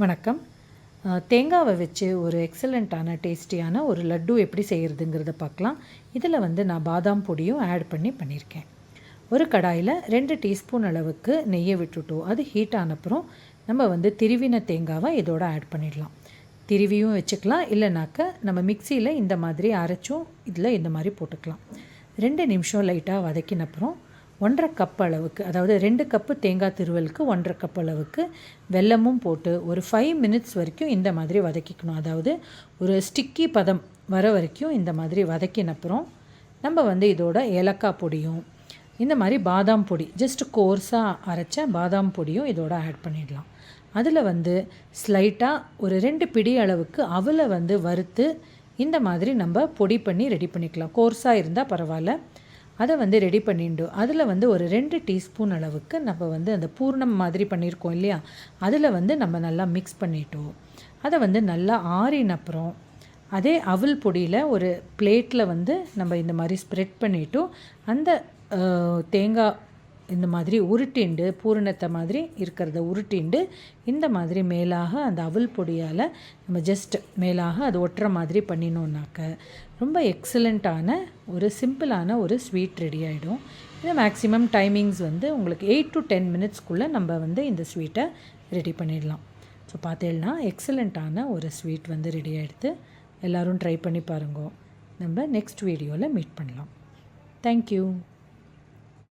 வணக்கம். தேங்காவை வச்சு ஒரு எக்ஸலண்ட்டான டேஸ்டியான ஒரு லட்டு எப்படி செய்கிறதுங்கிறத பார்க்கலாம். இதில் நான் பாதாம் பொடியும் ஆட் பண்ணியிருக்கேன். ஒரு கடாயில் 2 டீஸ்பூன் அளவுக்கு நெய்யை விட்டுட்டோம். அது ஹீட் ஆனப்புறம் நம்ம திருவின தேங்காவை இதோட ஆட் பண்ணிடலாம். திருவியும் வச்சுக்கலாம், இல்லைனாக்க நம்ம மிக்சியில் இந்த மாதிரி அரைச்சும் இதில் இந்த மாதிரி போட்டுக்கலாம். 2 நிமிஷம் லைட்டாக வதக்கினப்புறம் 1.5 கப் அளவுக்கு, அதாவது 2 கப்பு தேங்காய் திருவலுக்கு 1.5 கப் அளவுக்கு வெல்லமும் போட்டு ஒரு 5 மினிட்ஸ் வரைக்கும் இந்த மாதிரி வதக்கிக்கணும். அதாவது ஒரு ஸ்டிக்கி பதம் வர வரைக்கும் இந்த மாதிரி வதக்கினப்புறம் நம்ம இதோட ஏலக்காய் பொடியும் இந்த மாதிரி பாதாம் பொடி, ஜஸ்ட் கோர்ஸாக அரைச்ச பாதாம் பொடியும் இதோட ஆட் பண்ணிடலாம். அதில் ஸ்லைட்டாக ஒரு 2 பிடி அளவுக்கு அவலை வறுத்து இந்த மாதிரி நம்ம பொடி பண்ணி ரெடி பண்ணிக்கலாம். கோர்ஸாக இருந்தால் பரவாயில்ல. அதை ரெடி பண்ணிட்டு அதில் ஒரு 2 டீஸ்பூன் அளவுக்கு நம்ம அந்த பூர்ணம் மாதிரி பண்ணியிருக்கோம் இல்லையா, அதில் நம்ம நல்லா மிக்ஸ் பண்ணிட்டோம். அதை நல்லா ஆறினப்புறம் அதே அவல் பொடியில் ஒரு பிளேட்டில் நம்ம இந்த மாதிரி ஸ்ப்ரெட் பண்ணிட்டோம். அந்த தேங்காய் இந்த மாதிரி உருட்டிண்டு, பூரணத்தை மாதிரி இருக்கிறத உருட்டிண்டு இந்த மாதிரி மேலாக அந்த அவல் பொடியால் நம்ம ஜஸ்ட் மேலாக அது ஒட்டுற மாதிரி பண்ணினோன்னாக்க ரொம்ப எக்ஸலண்ட்டான ஒரு சிம்பிளான ஒரு ஸ்வீட் ரெடி ஆகிடும். இது மேக்ஸிமம் டைமிங்ஸ் உங்களுக்கு 8 to 10 மினிட்ஸ்க்குள்ளே நம்ம இந்த ஸ்வீட்டை ரெடி பண்ணிடலாம். ஸோ பார்த்தேன்னா எக்ஸலண்ட்டான ஒரு ஸ்வீட் ரெடி ஆகிடுது. எல்லோரும் ட்ரை பண்ணி பாருங்க. நம்ம நெக்ஸ்ட் வீடியோவில் மீட் பண்ணலாம். தேங்க்யூ.